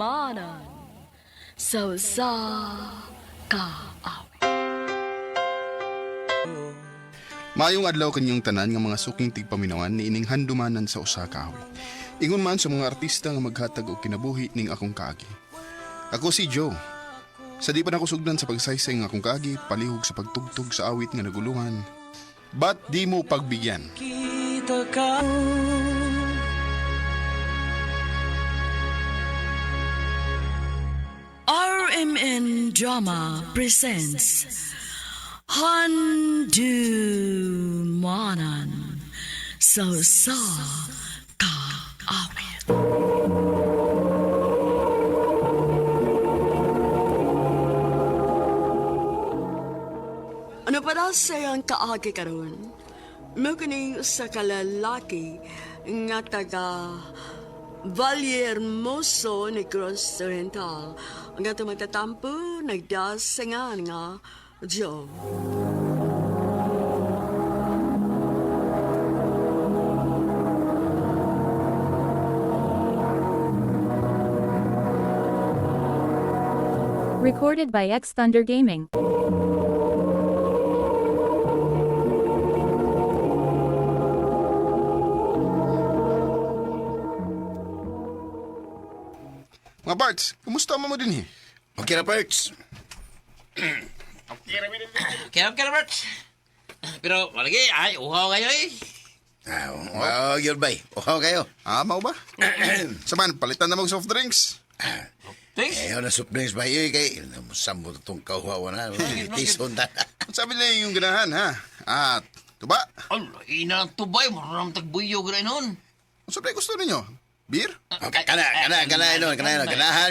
Manan sa kaawit. Maayong adlaw kanyang tanan nga mga suking tigpaminawan ni ining handumanan sa usa ka awit. Ingon man sa mga artista nga maghatag og kinabuhi ning akong kaagi. Ako si Joe. Sa di pa nakusugdan sa pagsaysay ng akong kaagi, palihog sa pagtugtog sa awit nga naguluhan. Ba't di mo pagbigyan? Kita ka. RMN Drama presents Handumanan sa kaawit. Ano pa daw sayang kaagi karon? Mukuning sa kalalaki nga taga Vallehermoso Negros Oriental nga tumatatampo nagdasangan nga Joe. Recorded by X Thunder Gaming. Mga parts, kumusta mo din eh? Okay na, Perks. Kaya Bert. Pero malagi, ay, uhaw kayo eh. Yun ba? Uhaw kayo. Mau ba? Saman, palitan na mag soft drinks. Thanks. Na soft drinks ba yun? Kay sambot itong kauhawa na. Tison na. Sabi nila yung ganahan ha? At, tuba? Ala, ina lang tubay. Maraming tagbuyo gano'n nun. Sabi gusto ninyo? Beer? Kanahan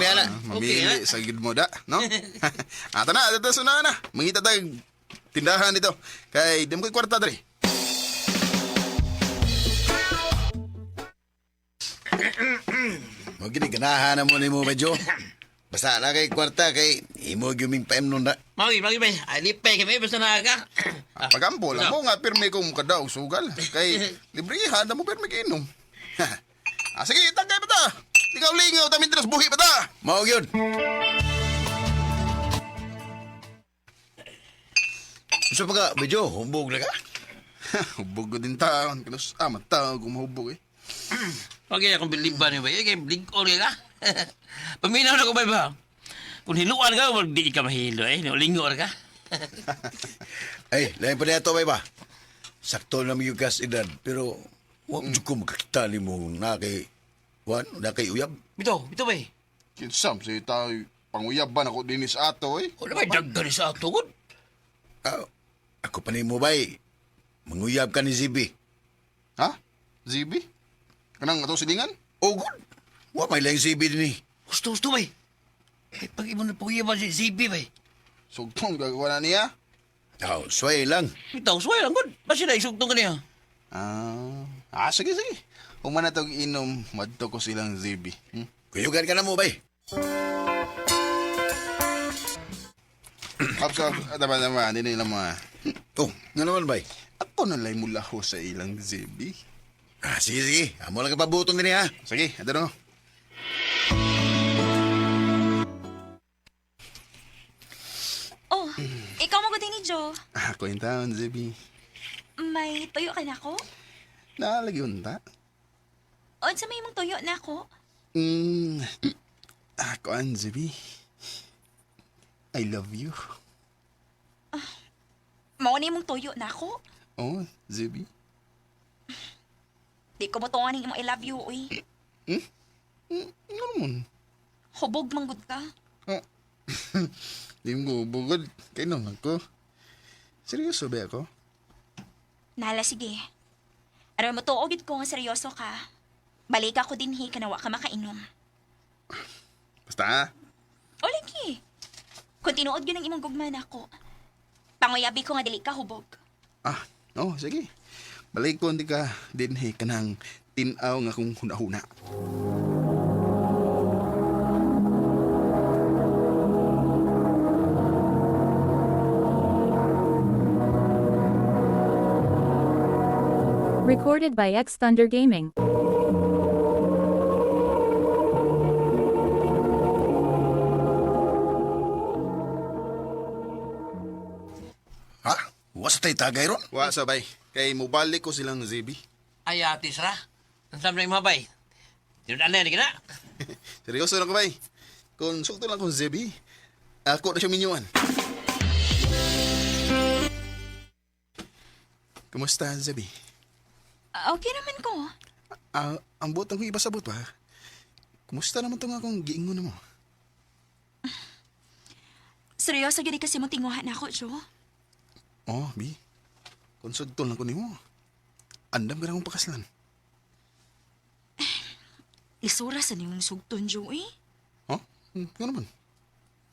mo yan. Mamili sa gid mo da, no? Ata na, suna na. Mangita tag tindahan dito. Kay di mo ko'y kwarta dre. Magiging kanahan na mo ni mo medyo. Basta na kay kwarta kay imo guming paem nun na. Magi, ba? Ay, lipay kami. Basta na ka. Pagampo lang mo nga pirmi kong kadaw sugal. Kay librihan na mo pirmi kinom. Sige, tagay pa ta. Ikaw lingaw, tamin tinas buhi pa ta. Mao yun. Gusto pa ka, medyo, humbog na ka? Hubog ko din taon. Kilos amat tao kung mahubog eh. Magi, akong biliban niyo ba? Kaya blink all ka. Paminaw na ko ba? Kung hiluan ka, di ka mahilo eh. Lingor ka. Ay, lain pa na ito ba? Sakto na yung gas edad, pero wag ko makakita ni mo na kay uyab. Bito ba eh? Kinsam, si tao panguyab ba na ko dinis ato eh. O naman, dagdan sa ato ko. Ako pa ni mo ba manguyab ka ni Zibi. Ha? Zibi? Kanang ato silingan? Oh, good. Wa may lang Zibi din eh. Gusto ba eh? Eh, pag imo na puyaban si ZB ba eh? Sugtong gagawa na niya? Sway lang. Bitaw, suway lang good. Basta na isugtong ka niya. Sige. Kung man na itong inom, madto ko silang Zibi. Kuyugan ka na mo ba Kapsa, naman, hindi nila mga... Oh, nga naman ba Ako nalay mula ho sa ilang Zibi. Sige. Amo lang kapabutong din ha. Sige, ito na. Oh, ikaw magutin ni Joe. Ako yung taon, Zibi. May tuyo ka na ako? Nalagi unta. O, sa may mong tuyo na ako? Ako ang Zibi. I love you. Mauni mong tuyo na ako? Oh, Zibi. Di ko mo tunganin yung I love you, uy. Ano naman? Hubog manggod ka. Di mo bugod. Kaya naman ko. Seryoso ba ako? Nala, sige. Aram mo tuogid ko nga seryoso ka. Balik ako din, kanawa ka makainom. Basta ha? O, lagi. Kung tinuod yun ang imong gugman ako, panguyabi ko nga dili ka hubog. Sige. Balik ko hindi ka din kanang tinaw nga kung hunahuna. Recorded by X Thunder Gaming. natay tagay ron. Wa sa bay. Kay mubalik ko silang Zebi. Ay, atis ra. Ang sabi na yung mabay. Tinunaan na yan, na. Seryoso na ko bay. Kung sukto lang kong Zebi, ako na siya minyuan. Kumusta, Zebi? Okay naman ko. Ang botang ko ibasabot ba? Kumusta naman itong akong giingon mo? Seryoso gini kasi mo tinguhan ako, Jo. Oh, Bi. Konsugtol lang ko ni mo. Andam ka na akong pakaslan. Isura sa niyong sugton, Jo, eh. Oh? Nga naman.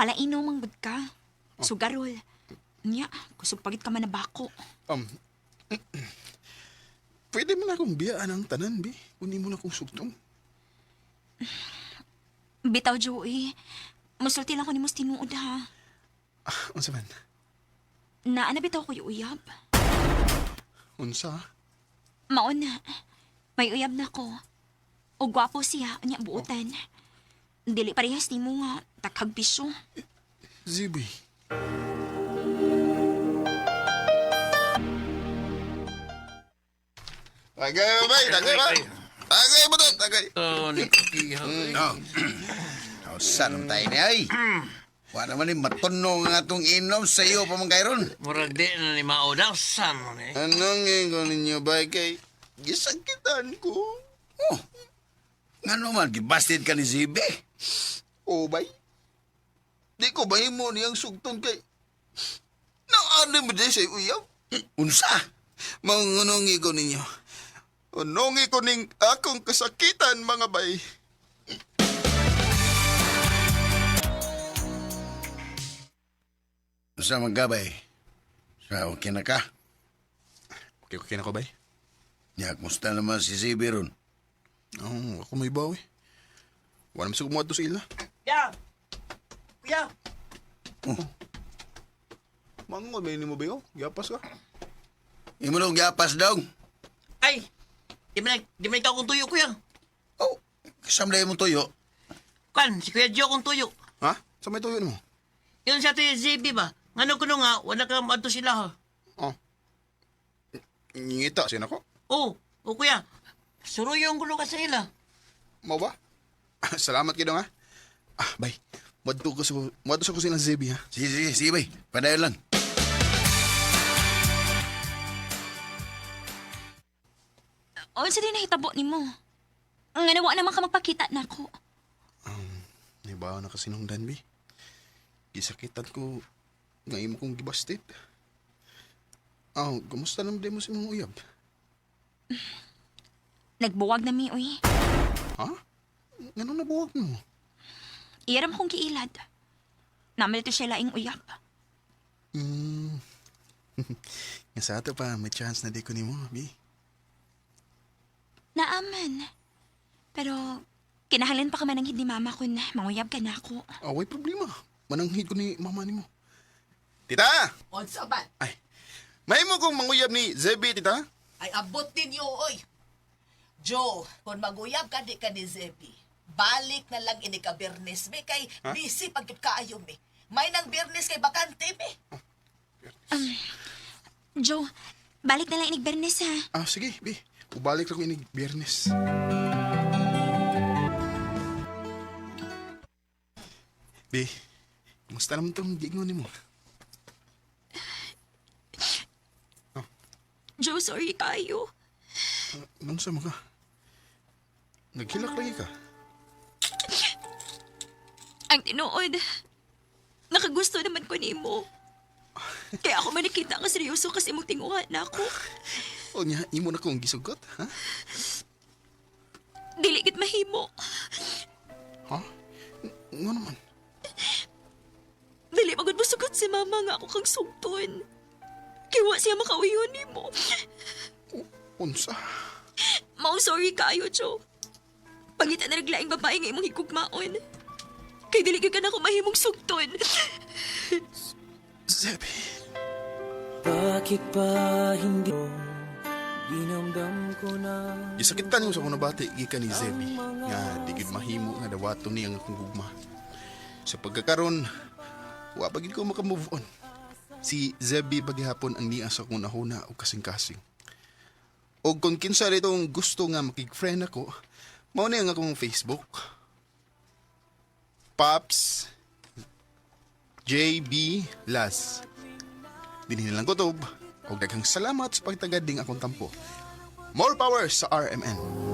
Palainaw mang bud ka. Sugarol. Nya, kusog pagit ka man na bako. Pwede mo na akong biyaan ang tanan, Bi. Kunin mo na akong sugtong. Bitaw, Jo, eh. Musulti lang ko ni mos tinuod, ha. Unsa man? Naana bitaw ko yung uyab. Unsa? Maon na. May uyab na ko. O gwapo siya, nya buotan. Dili parehas ni mo nga, takhag piso. Zebi. Tagay, bay! Tagay ba? Tagay mo to! Tagay! Oh, ni Saan tayo ni ay? Wala naman yung matunog nga itong inom sa iyo pa mga kayron. Murag di na ni Maudaw. Saan mo ni? Anong ngayon ninyo, bay? Kay gisakitan ko. Oh, nga naman, gibasted ka ni Zibe. O, bay? Di ko ba mo niyang sugtong kay... Naano mo din sa uyab? Unsa? Mangunungi ko ninyo. Unungi ko ning akong kasakitan, mga bay. Unsa magabay? Sa okay na ka? Okay na ko, bay? Ya, kumusta naman si Zibe ron? Oh, ako may bawi. Wala naman sa kumuha sa ila. Kuya! Kuya! Mangon, may mo ba yun? Yapas ka? Imo nung gapas daw. Ay! Di man ikaw kong tuyo, kuya. Oh, kasamlay mo tuyo. Kan, si Kuya Joe kong tuyo. Ha? Sa may tuyo mo? Yun sa tuyo, ZB ba? Ngano ko nga, wala ka maadto sila, ha? Oh. Ngita siya na ko. Oo, kuya. Suruyo ang gulo ka sa ila. Mau ba? Salamat kayo nga. Bay. Madto ko silang Zebi, ha? Sige, bay. Padayon lang. O, sa din nahitabo ni mo. Nga nawa naman ka magpakita na ako. Naibaw na kasi nung Danby. Gisakitan ko ngayon mo kong gibasted. Kumusta naman din mo si mga uyab? Nagbuwag na mi, uy. Ha? Ganun nabuwag mo? Iyaram kong giilad. Naman ito siya laing uyab. Nga sa ato pa, may chance na di ko ni mo, Bi. Naaman. Pero, kinahalin pa ka man ng hindi mama ko na manguyab ka na ako. Way problema. Mananghid ko ni mama ni mo. Tita! Unsa ba? Ay, may mo kong manguyab ni Zebi, tita? Ay abot ninyo, oy. Joe, kung maguyab ka di ka ni Zebi, balik na lang ini ka Bernes, me, kay busy pagkip kaayo, me. May nang Bernes kay bakante, me. Joe, balik na lang inig Bernes, ha? Sige, Bi. Ubalik lang ko ini Biyernes. Bi, kumusta naman itong giingon ni mo? Joe, sorry kayo. Anong sama ka? Naghilak lagi ka? Ang tinuod, nakagusto naman ko ni mo. Kaya ako man nakita nga seryoso kasi mong tinguhan na ako. O niya, imo na kong gisugot, ha? Dili gid mahimo. Ha? Nga naman. Dili magud mo sugot si mama nga ako kang sugton. Kiwa siya makauyon ni mo. Unsa? Mao sorry kayo, Joe. Pangitan na naglaing babae nga imong higugmaon. Kay dili ka na ako mahimong sugton. Zebi. Bakit pa hindi dinamdam ko na Gisakitan yung sa kong nabati, gika ni Zebi. Nga, digid mahimo nga dawato niya nga akong gugma. Sa pagkakaroon, wapagid ko makamove on. Si Zebby bagihapon ang niya sa kong nahuna o kasing-kasing. O kung kinsa itong gusto nga makig-friend ako, mao na yung akong Facebook. Pops JB Las. Dinhin lang kutob. O daghang salamat sa pagtagad ding akong tampo. More power sa RMN.